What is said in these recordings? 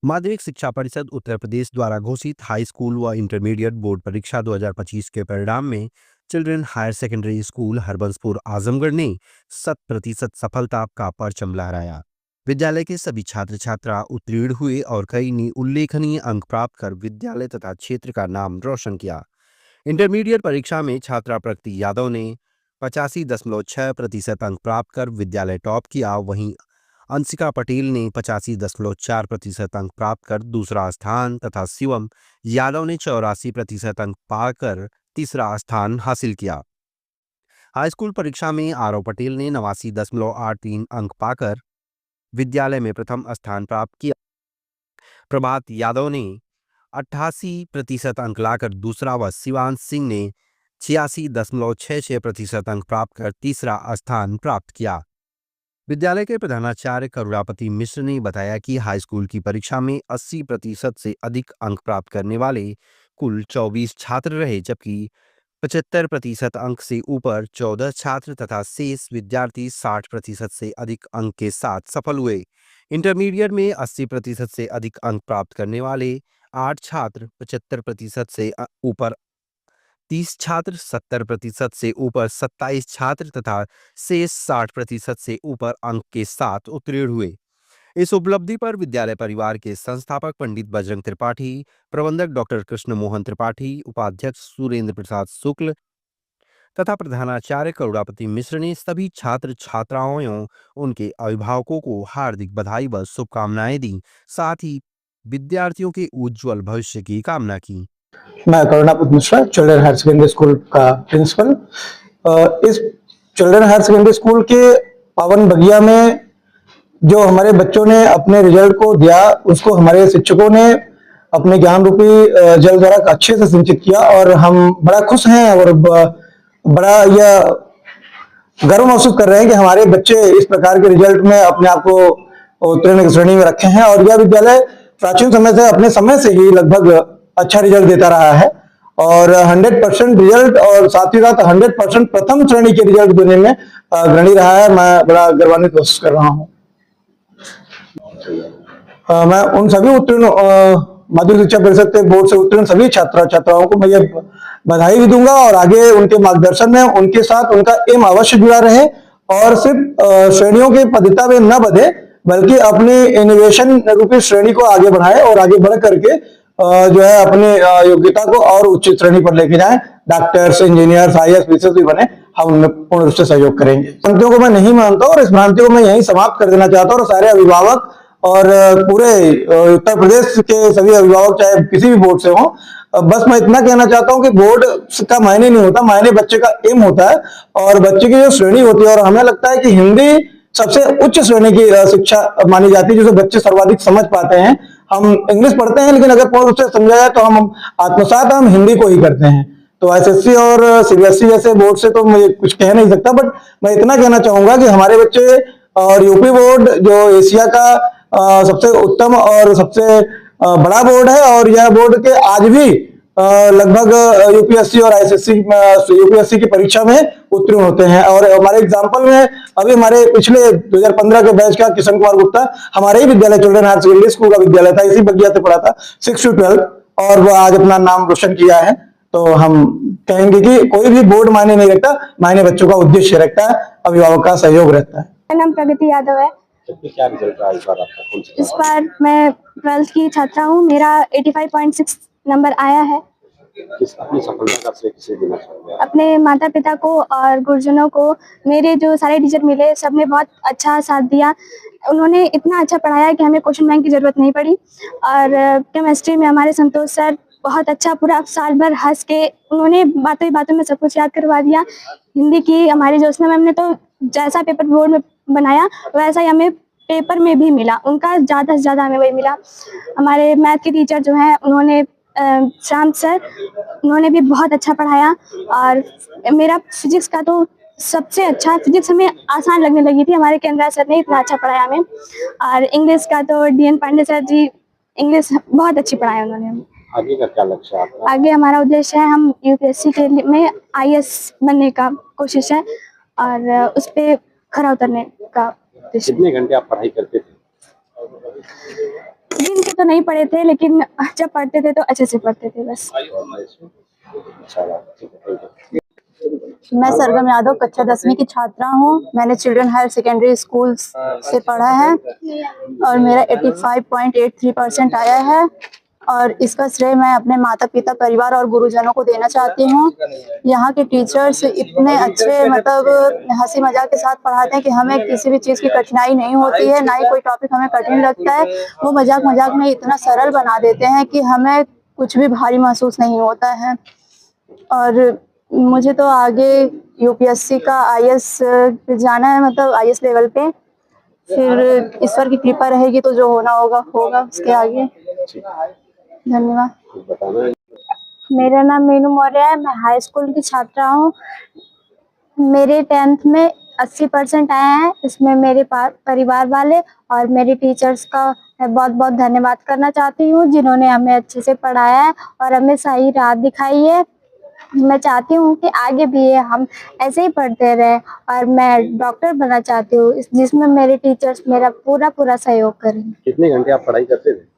माध्यमिक शिक्षा परिषद उत्तर प्रदेश द्वारा घोषित हाई स्कूल व इंटरमीडिएट बोर्ड परीक्षा 2025 के परिणाम में children higher secondary school Harbanspur Azamgarh ने 100% सफलता का परचम लहराया। विद्यालय के सभी छात्र छात्रा उत्तीर्ण हुए और कई ने उल्लेखनीय अंक प्राप्त कर विद्यालय तथा क्षेत्र का नाम रोशन किया। इंटरमीडिएट परीक्षा में छात्रा प्रगति यादव ने 85.6% अंक प्राप्त कर विद्यालय टॉप किया। वहीं अंशिका पटेल ने 85.4% अंक प्राप्त कर दूसरा स्थान तथा शिवम यादव ने 84% अंक पाकर तीसरा स्थान हासिल किया। हाईस्कूल परीक्षा में आरव पटेल ने 89.83 अंक पाकर विद्यालय में प्रथम स्थान प्राप्त किया। प्रभात यादव ने 88% अंक लाकर दूसरा व शिवांश सिंह ने 86.66% अंक प्राप्त कर तीसरा स्थान प्राप्त किया। विद्यालय के प्रधानाचार्य करुणापति मिश्र ने बताया कि हाईस्कूल की परीक्षा में 80% से अधिक अंक प्राप्त करने वाले कुल 24 छात्र रहे, जबकि 75% अंक से ऊपर 14 छात्र तथा शेष विद्यार्थी 60% से अधिक अंक के साथ सफल हुए। इंटरमीडिएट में 80% से अधिक अंक प्राप्त करने वाले 8 छात्र, 75% से ऊपर 30 छात्र, 70% से ऊपर 27 छात्र तथा शेष 60% से ऊपर अंक के साथ उत्तीर्ण हुए। इस उपलब्धि पर विद्यालय परिवार के संस्थापक पंडित बजरंग त्रिपाठी, प्रबंधक डॉक्टर कृष्ण मोहन त्रिपाठी, उपाध्यक्ष सुरेंद्र प्रसाद शुक्ल तथा प्रधानाचार्य करुणापति मिश्र ने सभी छात्र छात्राओं एवं उनके अभिभावकों को हार्दिक बधाई व शुभकामनाएं दी। साथ ही विद्यार्थियों के उज्जवल भविष्य की कामना की। मैं Karunapati Mishra, Children higher secondary School का प्रिंसिपल। इस चिल्ड्रन हायर सेकेंडरी स्कूल के पावन बगिया में जो हमारे बच्चों ने अपने रिजल्ट को दिया, उसको हमारे शिक्षकों ने अपने ज्ञान रूपी जल द्वारा अच्छे से सिंचित किया और हम बड़ा खुश हैं और बड़ा यह गर्व महसूस कर रहे हैं कि हमारे बच्चे इस प्रकार के रिजल्ट में अपने आप को उत्तीर्ण श्रेणी में रखे हैं। और यह विद्यालय प्राचीन समय से अपने समय से ही लगभग अच्छा रिजल्ट देता रहा है और 100% रिजल्ट और साथ ही साथ 100% प्रथम श्रेणी के रिजल्ट देने में अग्रणी रहा है। मैं बड़ा गर्वान्वित महसूस कर रहा हूँ। मैं उन सभी उत्तीर्ण माध्यमिक शिक्षा परिषद के बोर्ड से उत्तीर्ण सभी छात्र छात्राओं को मैं ये बधाई भी दूंगा और आगे उनके मार्गदर्शन में उनके साथ उनका एम अवश्य जुड़ा रहे और सिर्फ श्रेणियों की पद्धति में न बढ़े, बल्कि अपनी इनोवेशन रूपी श्रेणी को आगे बढ़ाए और आगे बढ़ करके जो है अपनी योग्यता को और उच्च श्रेणी पर लेके जाएं। डॉक्टर्स, इंजीनियर्स, आईएएस, पीसीएस भी बने, हम उनमें पूर्ण रूप से सहयोग करेंगे। भ्रांतियों को मैं नहीं मानता और इस भ्रांतियों को मैं यहीं समाप्त कर देना चाहता हूँ और सारे अभिभावक और पूरे उत्तर प्रदेश के सभी अभिभावक चाहे किसी भी बोर्ड से हो, बस मैं इतना कहना चाहता हूं कि बोर्ड का मायने नहीं होता, मायने बच्चे का एम होता है और बच्चे की जो श्रेणी होती है। और हमें लगता है कि हिंदी सबसे उच्च श्रेणी की शिक्षा मानी जाती है, जिसे बच्चे सर्वाधिक समझ पाते हैं। हम इंग्लिश पढ़ते हैं, लेकिन अगर पूर्ण रूप से समझा जाए तो हम आत्मसात हम हिंदी को ही करते हैं। तो एसएससी और सीबीएसई जैसे बोर्ड से तो मुझे कुछ कह नहीं सकता, बट मैं इतना कहना चाहूंगा कि हमारे बच्चे और यूपी बोर्ड जो एशिया का सबसे उत्तम और सबसे बड़ा बोर्ड है और यह बोर्ड के आज भी लगभग यूपीएससी और आईसीएससी यूपीएससी की परीक्षा में उत्तीर्ण होते हैं। और हमारे एग्जाम्पल में अभी हमारे पिछले 2015 के बैच का किशन कुमार गुप्ता हमारे ही विद्यालय चिल्ड्रन हायर सेकेंडरी स्कूल का विद्यालय था, इसी बगिया से पढ़ा था 6 to 12 और वो आज अपना नाम रोशन किया है। तो हम कहेंगे कि कोई भी बोर्ड मायने नहीं रखता, मायने बच्चों का उद्देश्य रखता है, अभिभावक का सहयोग रहता है। मेरा नाम प्रगति यादव है। क्या रिजल्ट रहा इस बार आपका? इस बार मैं 12th की छात्रा हूँ, मेरा 85.6 नंबर आया है। अपनी सफलता का श्रेय किसे देना चाहोगे? अपने माता पिता को और गुरुजनों को। मेरे जो सारे टीचर मिले सबने बहुत अच्छा साथ दिया, उन्होंने इतना अच्छा पढ़ाया कि हमें क्वेश्चन बैंक की जरूरत नहीं पड़ी। और केमिस्ट्री में हमारे संतोष सर बहुत अच्छा, पूरा साल भर हंस के उन्होंने बातों बातों में सब कुछ याद करवा दिया। हिंदी की हमारी ज्योत्सना मैम ने तो जैसा पेपर बोर्ड में बनाया वैसा ही हमें पेपर में भी मिला, उनका ज़्यादा से ज़्यादा हमें वही मिला। हमारे मैथ के टीचर जो हैं उन्होंने श्याम सर, उन्होंने भी बहुत अच्छा पढ़ाया। और मेरा फिजिक्स का तो सबसे अच्छा, फिजिक्स हमें आसान लगने लगी थी, हमारे केंद्र सर ने इतना अच्छा पढ़ाया हमें। और इंग्लिश का तो डीएन पांडे सर जी, इंग्लिश बहुत अच्छी पढ़ाया उन्होंने हमें। आगे का क्या लक्ष्य है आपका? आगे हमारा उद्देश्य है, हम यूपीएससी के में आईएएस बनने का कोशिश है और उस पर खरा उतरने का उद्देश्य। कितने घंटे आप पढ़ाई करते थे? दिन के तो नहीं पढ़े थे, लेकिन जब पढ़ते थे तो अच्छे से पढ़ते थे बस। अच्छा लगा, ठीक है, थैंक यू। मैं सरगम यादव कक्षा 10वीं की छात्रा हूँ। मैंने चिल्ड्रन हायर सेकेंडरी स्कूल से पढ़ा है और मेरा 85.83% आया है और इसका श्रेय मैं अपने माता पिता, परिवार और गुरुजनों को देना चाहती हूँ। यहाँ के टीचर्स इतने अच्छे, मतलब हंसी मजाक के साथ पढ़ाते हैं कि हमें किसी भी चीज़ की कठिनाई नहीं होती है, ना ही कोई टॉपिक हमें कठिन लगता है। वो मजाक मजाक में इतना सरल बना देते हैं कि हमें कुछ भी भारी महसूस नहीं होता है। और मुझे तो आगे यूपीएससी का आईएएस पे जाना है, मतलब आईएएस लेवल पे। फिर ईश्वर की कृपा रहेगी तो जो होना होगा होगा उसके आगे। धन्यवाद। कुछ बताना है? मेरा नाम मीनू मौर्य है, मैं हाई स्कूल की छात्रा हूँ। मेरे 10th में 80% आए हैं। इसमें मेरे परिवार वाले और मेरे टीचर्स का मैं बहुत बहुत धन्यवाद करना चाहती हूँ, जिन्होंने हमें अच्छे से पढ़ाया है और हमें सही राह दिखाई है। मैं चाहती हूँ कि आगे भी ये हम ऐसे ही पढ़ते रहे और मैं डॉक्टर बनना चाहती हूँ, जिसमें मेरे टीचर्स मेरा पूरा सहयोग करें। कितने घंटे आप पढ़ाई करते थे?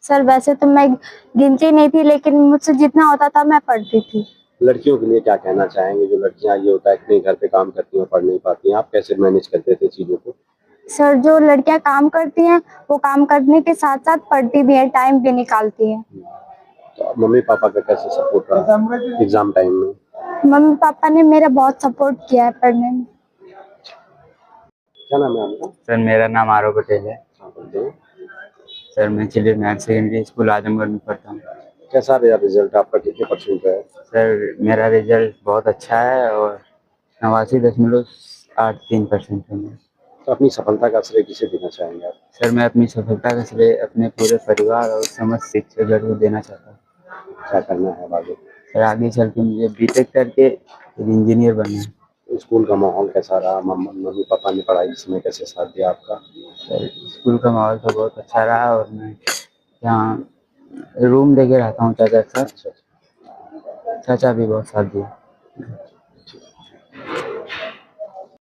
सर वैसे तो मैं गिनती नहीं थी, लेकिन मुझसे जितना होता था मैं पढ़ती थी। लड़कियों के लिए क्या कहना चाहेंगे? जो लड़कियां, ये होता है कि नहीं घर पे काम करती हैं, पढ़ नहीं पाती हैं, आप कैसे मैनेज करते थे चीजों को? सर जो लड़कियां काम करती हैं वो काम करने के साथ साथ पढ़ती भी हैं, टाइम भी निकालती हैं। तो मम्मी पापा का कैसे सपोर्ट रहा एग्जाम टाइम में? मम्मी पापा ने मेरा बहुत सपोर्ट किया है पढ़ने में। क्या नाम है आपका? सर मेरा नाम आरव पटेल है। हाँ, बोलते हैं। सर मैं Children higher secondary School Azamgarh में पढ़ता हूँ। कैसा रहा रिजल्ट आपका? कितने परसेंट है? सर मेरा रिजल्ट बहुत अच्छा है और 89.83% है मेरा। तो अपनी सफलता का श्रेय किसे देना चाहेंगे आप? सर मैं अपनी सफलता का श्रेय अपने पूरे परिवार और समस्त शिक्षकगण को देना चाहता हूँ। क्या करना है अब आगे? सर आगे चल के मुझे बीटेक करके एक इंजीनियर बनना है। स्कूल का माहौल कैसा रहा? मम्मी पापा ने पढ़ाई में कैसे साथ दिया आपका? सर स्कूल का माहौल तो बहुत अच्छा रहा और मैं यहाँ रूम लेके रहता हूँ चाचा के साथ। अच्छा। चाचा भी बहुत साथ दिया।